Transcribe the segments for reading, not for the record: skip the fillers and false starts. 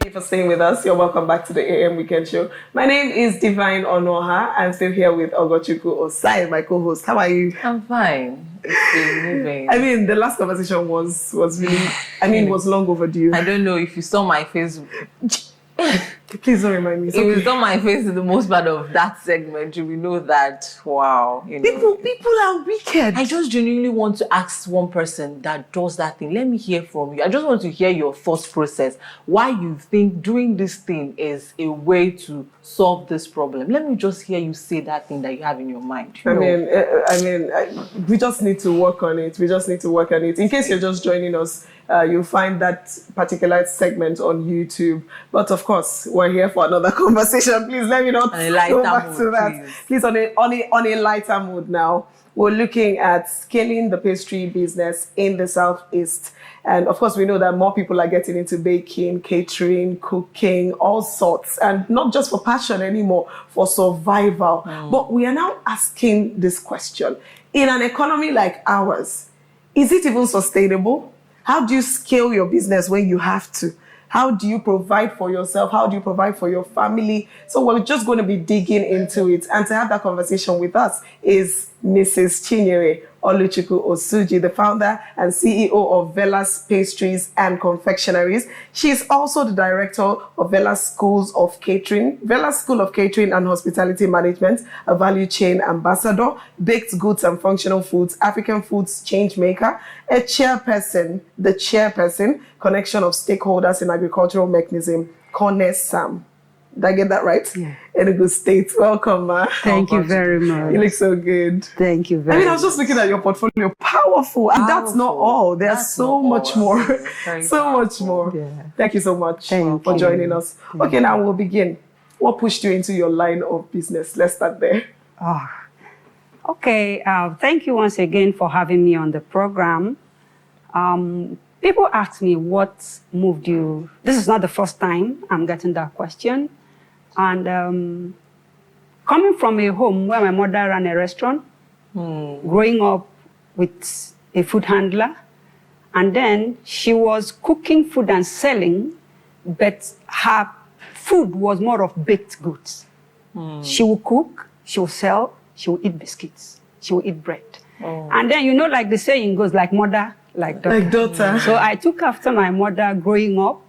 you for staying with us. You're welcome back to the AM Weekend Show. My name is Divine Onoha. I'm still here with Oluchukwu Osuji, my co-host. How are you? I'm fine. It's been moving. I mean, the last conversation was really, was long overdue. I don't know if you saw my face. Please don't remind me. If you saw my face in the most part of that segment, you will know that, wow. People are wicked. I just genuinely want to ask one person that does that thing. Let me hear from you. I just want to hear your thought process. Why you think doing this thing is a way to solve this problem. Let me just hear you say that thing that you have in your mind. We just need to work on it. In case you're just joining us, you'll find that particular segment on YouTube. But of course, we're here for another conversation. Please let me not go back to that. Please, on a lighter mood now. We're looking at scaling the pastry business in the Southeast. And of course, we know that more people are getting into baking, catering, cooking, all sorts. And not just for passion anymore, for survival. But we are now asking this question. In an economy like ours, is it even sustainable? How do you scale your business when you have to? How do you provide for yourself? How do you provide for your family? So we're just going to be digging into it. And to have that conversation with us is Mrs. Chinyere Oluchukwu Osuji, the founder and CEO of Vellas Pastries and Confectioneries. She is also the director of Vellas Schools of Catering, Vellas School of Catering and Hospitality Management, a value chain ambassador, baked goods and functional foods, African foods change maker, the chairperson, connection of stakeholders in agricultural mechanism, CONESAM. Did I get that right? Yeah. In a good state. Welcome, ma. Thank you very much. You look so good. Thank you very much. I was just looking at your portfolio. Powerful. And that's not all. There's so much more. So much more. Yeah. Thank you so much for joining us. Okay, now we'll begin. What pushed you into your line of business? Let's start there. Okay. Thank you once again for having me on the program. People ask me what moved you. This is not the first time I'm getting that question. And coming from a home where my mother ran a restaurant, growing up with a food handler, and then she was cooking food and selling, but her food was more of baked goods. She will cook, she will sell, she will eat biscuits, she will eat bread. And then, like the saying goes, like mother, like daughter. Like daughter. So I took after my mother growing up.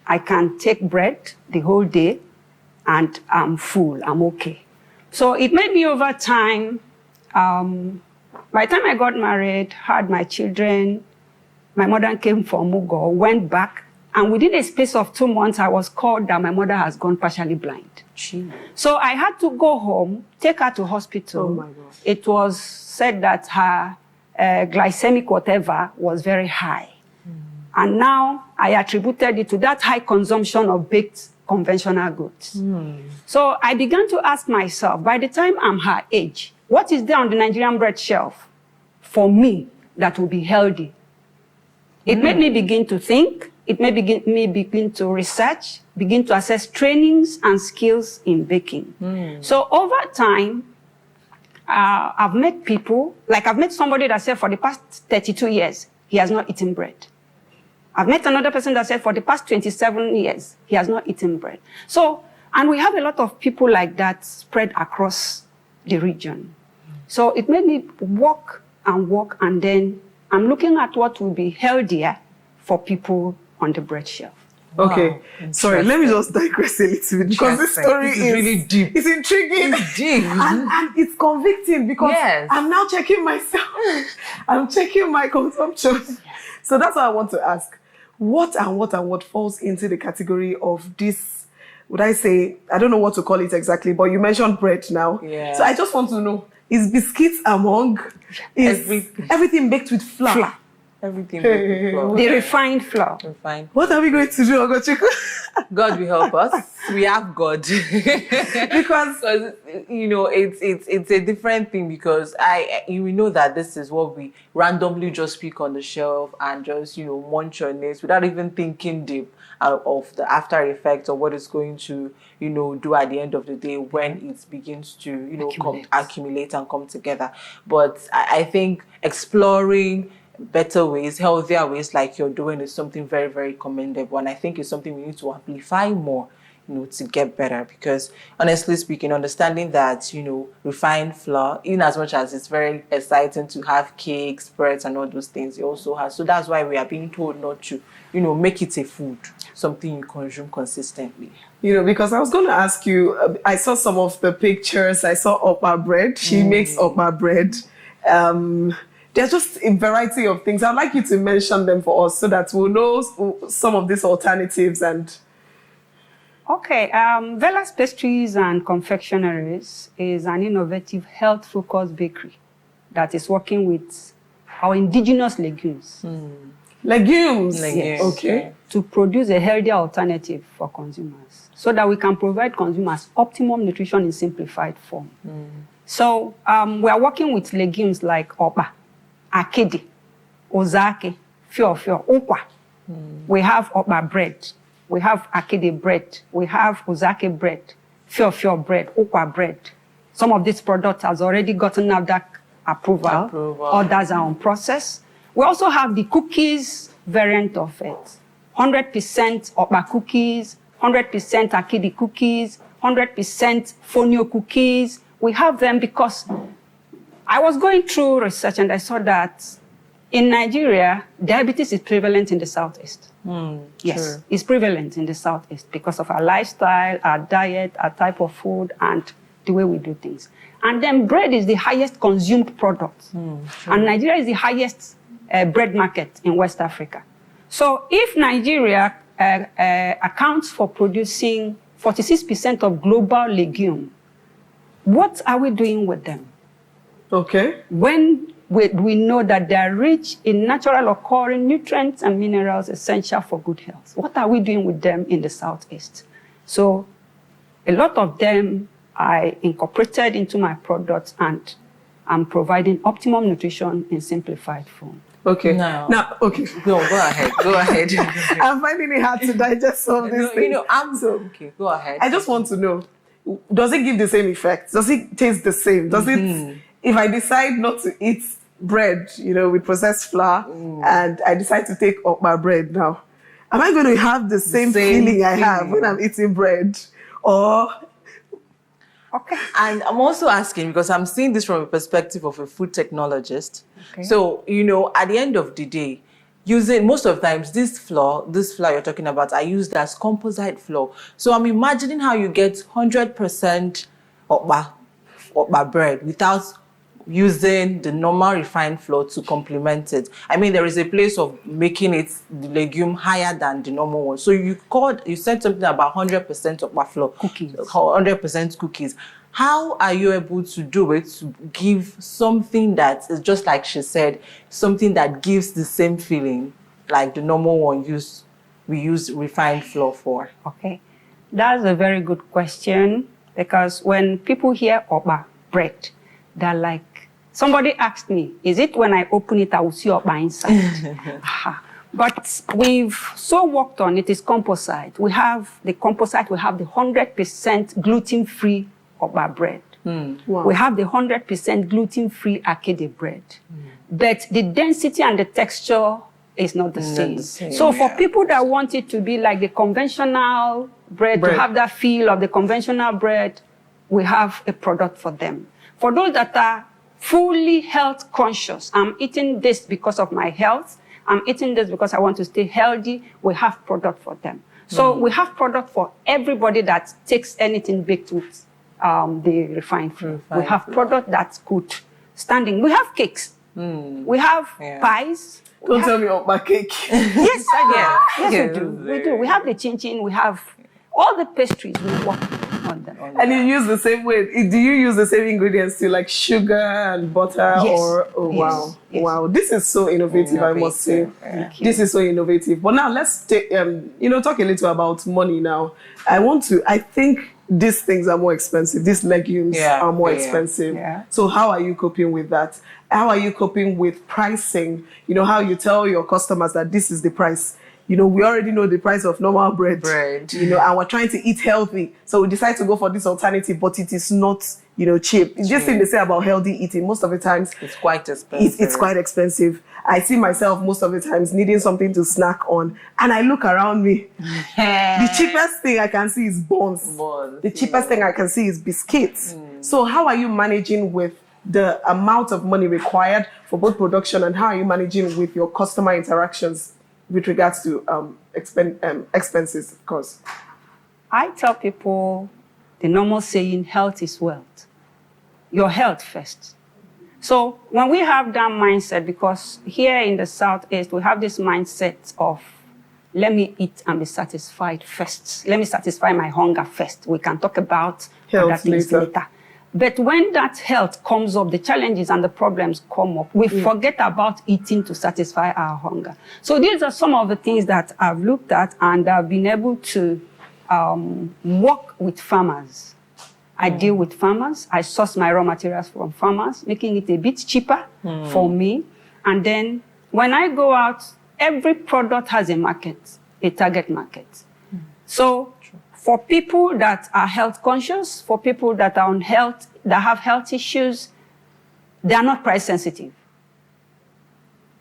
I can take bread the whole day and I'm full, I'm okay. So it made me over time. By the time I got married, had my children, my mother came for Mugo, went back, and within a space of 2 months, I was called that my mother has gone partially blind. Gee. So I had to go home, take her to hospital. Oh my God. It was said that her glycemic whatever was very high. And now I attributed it to that high consumption of baked conventional goods. So I began to ask myself, by the time I'm her age, what is there on the Nigerian bread shelf for me that will be healthy? It made me begin to think. It made me begin to research, begin to assess trainings and skills in baking. So over time, I've met people, like I've met somebody that said for the past 32 years, he has not eaten bread. I've met another person that said for the past 27 years, he has not eaten bread. So, and we have a lot of people like that spread across the region. So it made me walk, and then I'm looking at what will be healthier for people on the bread shelf. Okay, sorry, let me just digress a little bit because this story is really deep. It's intriguing. It's deep. and it's convicting because I'm now checking myself. I'm checking my consumption. So that's what I want to ask. What falls into the category of this, would I say, I don't know what to call it exactly, but you mentioned bread now. Yeah. So I just want to know, is biscuits among, is everything baked with flour? Everything. The refined flour. Refined. What are we going to do, Ogochukwu? God will help us. We have God. Because it's a different thing because we know that this is what we randomly just pick on the shelf and just munch on it without even thinking deep of the after effects or what it's going to do at the end of the day when it begins to accumulate and come together. But I think exploring better ways, healthier ways like you're doing is something very, very commendable. And I think it's something we need to amplify more, to get better. Because honestly speaking, understanding that, refined flour, in as much as it's very exciting to have cakes, breads, and all those things, it also has. So that's why we are being told not to, make it a food, something you consume consistently. Because I was going to ask you, I saw some of the pictures. I saw Okpa bread. She makes Okpa bread. There's just a variety of things. I'd like you to mention them for us so that we'll know some of these alternatives. And okay, Vellas Pastries and Confectioneries is an innovative, health-focused bakery that is working with our indigenous legumes. Legumes? Yes. Okay. To produce a healthier alternative for consumers so that we can provide consumers optimum nutrition in simplified form. So we are working with legumes like okpa, akidi, ozake, fiofio, ukwa. We have okpa bread. We have akidi bread. We have ozake bread, fiofio bread, ukwa bread. Some of these products has already gotten NAFDAC approval. Others are on process. We also have the cookies variant of it. 100% okpa cookies, 100% akidi cookies, 100% fonio cookies. We have them because I was going through research and I saw that in Nigeria, diabetes is prevalent in the Southeast. Yes, sure. It's prevalent in the Southeast because of our lifestyle, our diet, our type of food, and the way we do things. And then bread is the highest consumed product. Sure. And Nigeria is the highest bread market in West Africa. So if Nigeria accounts for producing 46% of global legume, what are we doing with them? Okay. When we know that they are rich in natural occurring nutrients and minerals essential for good health, what are we doing with them in the Southeast? So a lot of them I incorporated into my products and I'm providing optimum nutrition in simplified form. Okay. Now, okay. Go ahead. Go ahead. I'm finding it hard to digest some of these things. Okay, go ahead. I just want to know, does it give the same effect? Does it taste the same? Does it, if I decide not to eat bread, with processed flour, and I decide to take up my bread now, am I going to have the same feeling I have when I'm eating bread? Or... Okay. And I'm also asking, because I'm seeing this from a perspective of a food technologist. Okay. So, at the end of the day, most of the times, this flour you're talking about, are used as composite flour. So I'm imagining how you get 100% okpa bread without using the normal refined flour to complement it. I mean, there is a place of making the legume higher than the normal one. So you said something about 100% okpa flour. Cookies. 100% cookies. How are you able to do it to give something that is just like she said, something that gives the same feeling like the normal one we use refined flour for? Okay. That's a very good question, because when people hear okpa bread, they're like, somebody asked me, is it when I open it, I will see okpa inside? But we've so worked on it, is composite. We have the composite, we have the 100% gluten-free okpa bread. Wow. We have the 100% gluten-free akidi bread. But the density and the texture is not the same. So for people that want it to be like the conventional bread, to have that feel of the conventional bread, we have a product for them. For those that are fully health conscious, I'm eating this because of my health, I'm eating this because I want to stay healthy, we have product for them. So we have product for everybody that takes anything baked with the refined flour. We have product that's good standing. We have cakes. We have pies. Don't tell me about my cake. Yes, I do. Yes, we do. We do. We have the chin-chin. We have all the pastries. We work on them. And you use the same way. Do you use the same ingredients too, like sugar and butter? Yes. Wow. Yes. Wow. This is so innovative, I must say. This is so innovative. But now let's talk a little about money now. I think these things are more expensive. These legumes are more expensive. Yeah. So how are you coping with that? How are you coping with pricing? How you tell your customers that this is the price. We already know the price of normal bread. And we're trying to eat healthy. So we decide to go for this alternative, but it is not, cheap. It's just thing they say about healthy eating. Most of the times, it's quite expensive. It's quite expensive. I see myself most of the times needing something to snack on, and I look around me. The cheapest thing I can see is buns. The cheapest thing I can see is biscuits. So how are you managing with the amount of money required for both production, and how are you managing with your customer interactions with regards to expenses, of course? I tell people the normal saying, health is wealth. Your health first. So when we have that mindset, because here in the Southeast, we have this mindset of, let me eat and be satisfied first. Let me satisfy my hunger first. We can talk about other things later. But when that health comes up, the challenges and the problems come up, we forget about eating to satisfy our hunger. So these are some of the things that I've looked at, and I've been able to work with farmers. I deal with farmers. I source my raw materials from farmers, making it a bit cheaper for me. And then when I go out, every product has a market, a target market. So for people that are health conscious, for people that are on health, that have health issues, they are not price sensitive.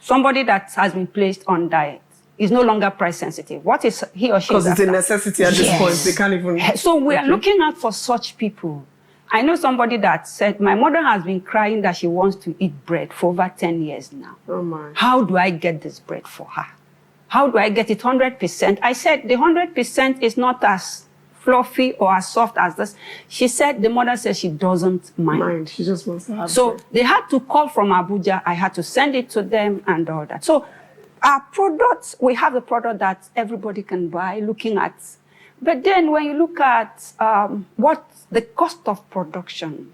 Somebody that has been placed on diet is no longer price sensitive. What is he or she? Because it's a necessity at this point. They can't even. So we are looking out for such people. I know somebody that said, my mother has been crying that she wants to eat bread for over 10 years now. Oh my. How do I get this bread for her? How do I get it 100%? I said, the 100% is not as fluffy or as soft as this. She said, the mother says she doesn't mind. She just wants to have So bread. they had to call from Abuja. I had to send it to them and all that. So our products, we have a product that everybody can buy, looking at. But then when you look at what the cost of production,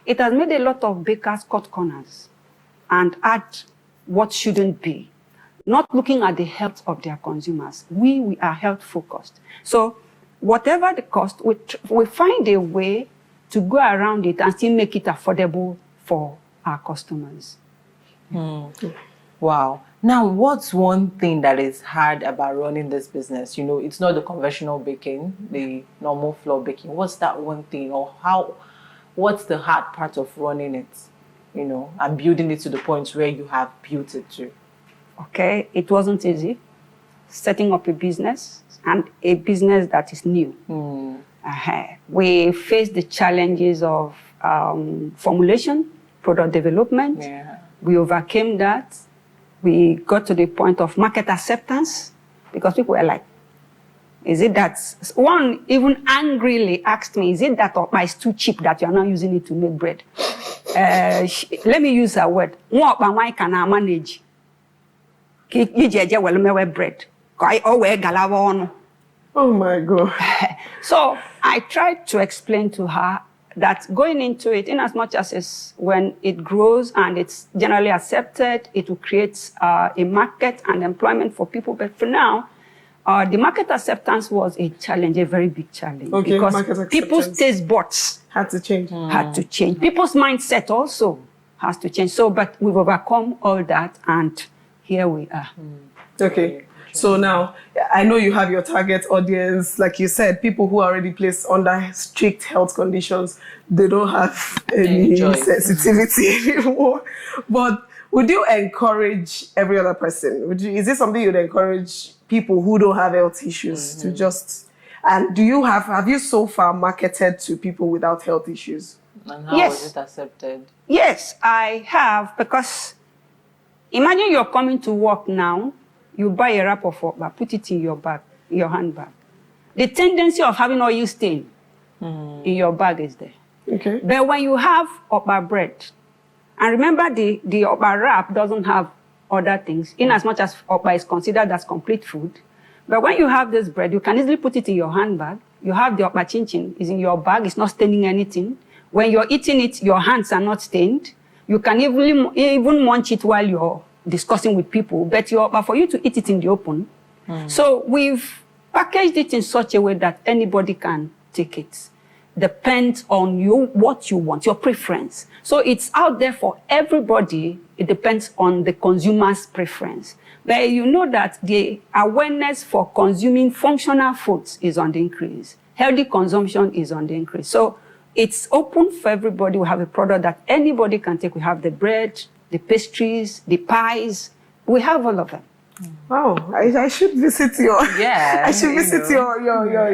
it has made a lot of bakers cut corners and add what shouldn't be, not looking at the health of their consumers. We are health focused. So whatever the cost, we find a way to go around it and still make it affordable for our customers. Wow. Now, what's one thing that is hard about running this business? You know, it's not the conventional baking, the normal flour baking. What's that one thing, or what's the hard part of running it, you know, and building it to the point where you have built it to? Okay, it wasn't easy. Setting up a business, and a business that is new. We faced the challenges of formulation, product development. Yeah. We overcame that. We got to the point of market acceptance, because people were like, is it that, one even angrily asked me, is it that Okpa is too cheap that you are not using it to make bread? Let me use a word. Why can I manage? Bread. Oh my God. So I tried to explain to her that going into it, in as much as when it grows and it's generally accepted, it will create a market and employment for people. But for now, the market acceptance was a challenge, a very big challenge. Okay, because people's taste buds had to change. Had to change. People's mindset also has to change. So, but we've overcome all that, and here we are. Okay. So now, I know you have your target audience. Like you said, people who are already placed under strict health conditions, they don't have any sensitivity anymore. But would you encourage every other person? Is this something you'd encourage people who don't have health issues to just... And have you so far marketed to people without health issues? And how was it accepted? Yes, I have, because imagine you're coming to work now. You buy a wrap of Okpa, put it in your bag, your handbag. The tendency of having oil stain in your bag is there. Okay. But when you have Okpa bread, and remember the Okpa wrap doesn't have other things, in as much as Okpa is considered as complete food. But when you have this bread, you can easily put it in your handbag. You have the Okpa chin-chin, is in your bag, it's not staining anything. When you're eating it, your hands are not stained. You can even munch it while you're discussing with people, but for you to eat it in the open. So we've packaged it in such a way that anybody can take it. Depends on you, what you want, your preference. So it's out there for everybody. It depends on the consumer's preference. But you know that the awareness for consuming functional foods is on the increase. Healthy consumption is on the increase. So it's open for everybody. We have a product that anybody can take. We have the bread, the pastries, the pies, We have all of them. Wow, I should visit your Yeah, I should visit your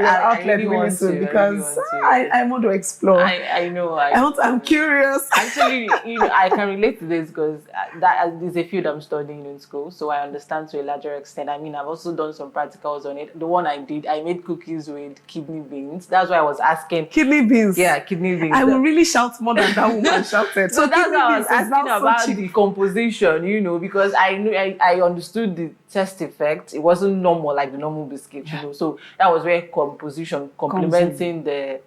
outlet really really want soon to, because I I want to explore. I know. I'm curious. Actually, I can relate to this because that is a field I'm studying in school, so I understand to a larger extent. I mean, I've also done some practicals on it. The one I did, I made cookies with kidney beans. That's why I was asking. Kidney beans. Yeah, kidney beans. I will really shout more than that woman shouted. So that's kidney why I beans was is asking now about so cheap. the composition, because I knew I understood the test effect. It wasn't normal like the normal biscuit, so that was where composition complementing the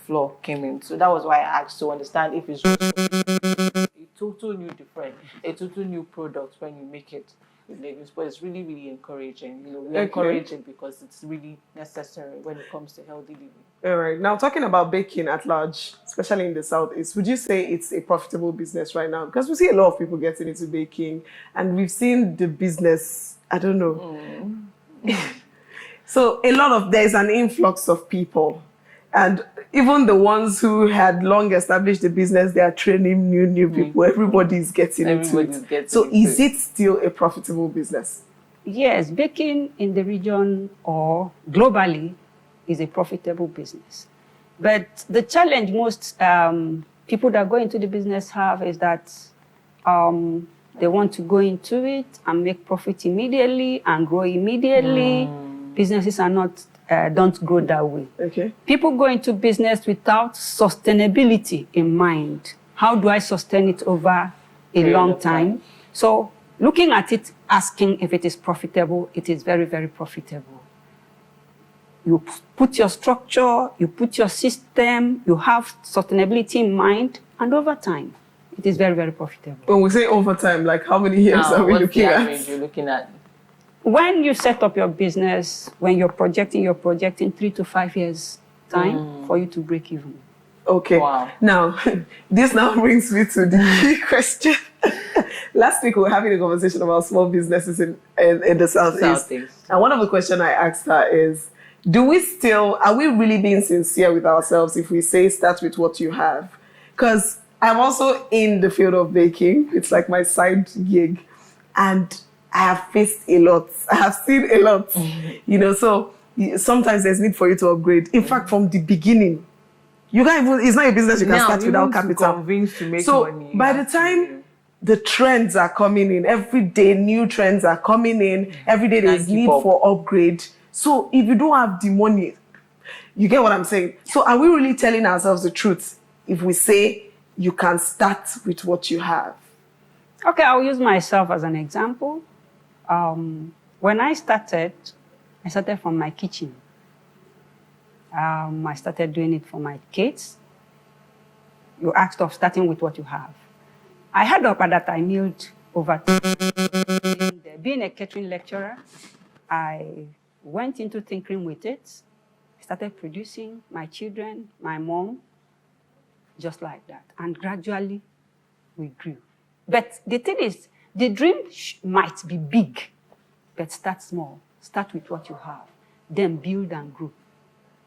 flour came in. So that was why I asked to understand if it's just a total new product when you make it with legumes. But it's really, really encouraging. We encourage it because it's really necessary when it comes to healthy living. All right. Now, talking about baking at large, especially in the Southeast, would you say it's a profitable business right now? Because we see a lot of people getting into baking, and we've seen the business, I don't know. So there's an influx of people. And even the ones who had long established the business, they are training new people. Everybody is getting into it. So is it still a profitable business? Yes, baking in the region or globally is a profitable business. But the challenge most people that go into the business have is that they want to go into it and make profit immediately and grow immediately. Businesses are not, don't grow that way. Okay. People go into business without sustainability in mind. How do I sustain it over a long time? So looking at it, asking if it is profitable, it is very, very profitable. You put your structure, you put your system, you have sustainability in mind, and over time, it is very, very profitable. When we say over time, like how many years are we looking at? What's the average you're looking at? When you set up your business, when you're projecting 3 to 5 years time for you to break even. Okay. Wow. Now, this now brings me to the key question. Last week, we were having a conversation about small businesses in the Southeast. And one of the questions I asked her is, are we really being sincere with ourselves if we say start with what you have? Because I'm also in the field of baking. It's like my side gig. And I have faced a lot. I have seen a lot. So sometimes there's need for you to upgrade. In fact, from the beginning, it's not a business you can start without capital. Convinced to make so money. By the time the trends are coming in, every day new trends are coming in, every day there's need for upgrade. So if you don't have the money, you get what I'm saying? So are we really telling ourselves the truth if we say you can start with what you have? Okay, I'll use myself as an example. When I started from my kitchen. I started doing it for my kids. You asked of starting with what you have. I had up that I milled over time. Being a catering lecturer, I went into tinkering with it. Started producing my children, my mom, just like that. And gradually, we grew. But the thing is, the dream might be big, but start small. Start with what you have. Then build and grow.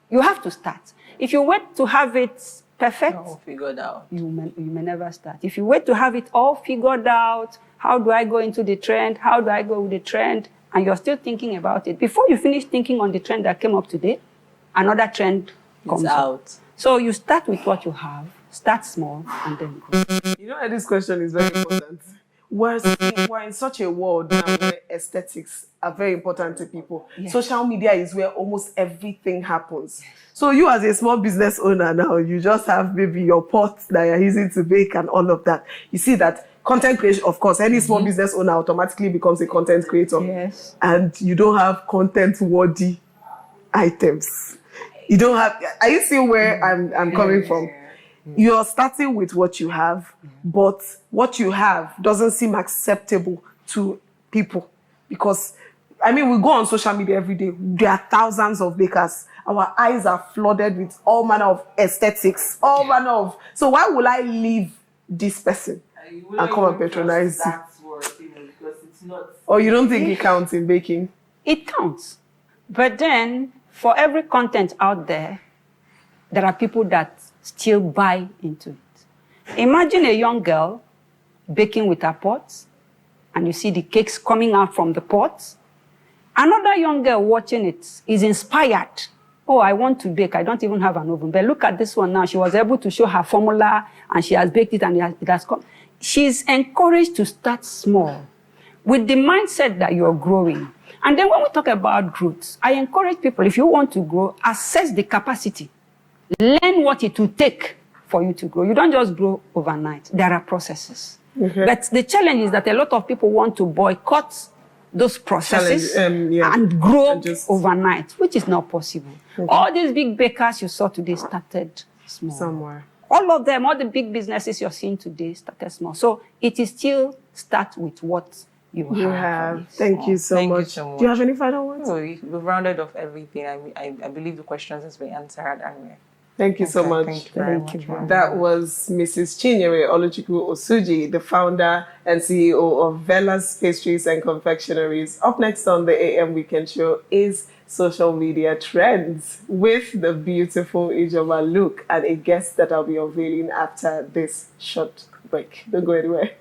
You have to start. If you wait to have it perfect, all figured out, you may never start. If you wait to have it all figured out, how do I go into the trend? How do I go with the trend? And you're still thinking about it. Before you finish thinking on the trend that came up today, another trend comes out. So you start with what you have, start small, and then grow. This question is very important. We're in such a world now where aesthetics are very important to people. Yes. Social media is where almost everything happens. So you as a small business owner now, you just have maybe your pots that you're using to bake and all of that. You see that content creation, of course, any small business owner automatically becomes a content creator. Yes. And you don't have content-worthy items. You don't have... Are you seeing where I'm coming from? You're starting with what you have, but what you have doesn't seem acceptable to people because, we go on social media every day. There are thousands of bakers. Our eyes are flooded with all manner of aesthetics, all manner of... So why will I leave this person and come and patronize you? Because it's not... Or you don't think it counts in baking? It counts. But then, for every content out there, there are people that still buy into it. Imagine a young girl baking with her pots and you see the cakes coming out from the pots. Another young girl watching it is inspired. Oh, I want to bake. I don't even have an oven. But look at this one now. She was able to show her formula, and she has baked it, and it has come. She's encouraged to start small with the mindset that you're growing. And then when we talk about growth, I encourage people, if you want to grow, assess the capacity. Learn what it will take for you to grow. You don't just grow overnight. There are processes. Okay. But the challenge is that a lot of people want to boycott those processes and grow overnight, which is not possible. Okay. All these big bakers you saw today started small. Somewhere. All of them, all the big businesses you're seeing today started small. So it is still start with what you have. Thank you so much. Do you have any final words? No, we've rounded off everything. I believe the questions has been answered. And thank you so much. Thank you very much. That was Mrs. Chinyere Oluchukwu Osuji, the founder and CEO of Vellas, Pastries and Confectioneries. Up next on the AM Weekend Show is social media trends with the beautiful Ijoma look and a guest that I'll be unveiling after this short break. Don't go anywhere.